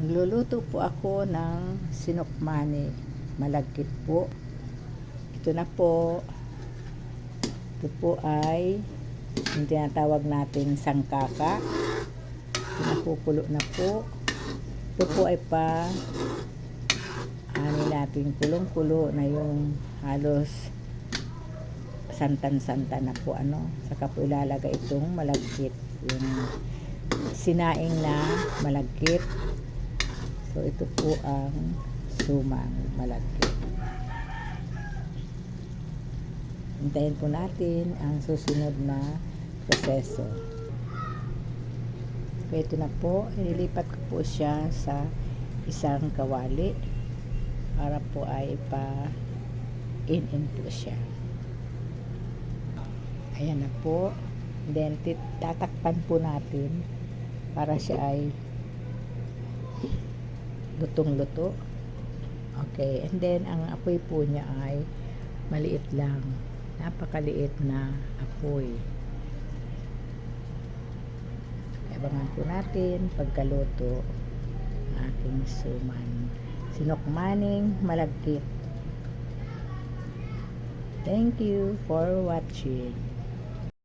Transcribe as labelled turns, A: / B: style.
A: Nagluluto po ako ng sinukmani, malagkit po. Ito na po. Ito po ay yung tinatawag natin sangkaka. Nakukulo na po. Ito po ay natin kulong-kulo na yung halos santan-santan na po saka po ilalagay itong malagkit, yung sinaing na malagkit. So ito po ang sumang malagkit. Hintayin po natin ang susunod na proseso. So ito na po, inilipat ko po siya sa isang kawali para po ay in po siya. Ayan na po. Then tatakpan po natin para siya ay lutong-luto. Okay, and then ang apoy po niya ay maliit lang. Napakaliit na apoy. Abangan po natin pagkaluto ng ating sinukmaning malagkit. Thank you for watching.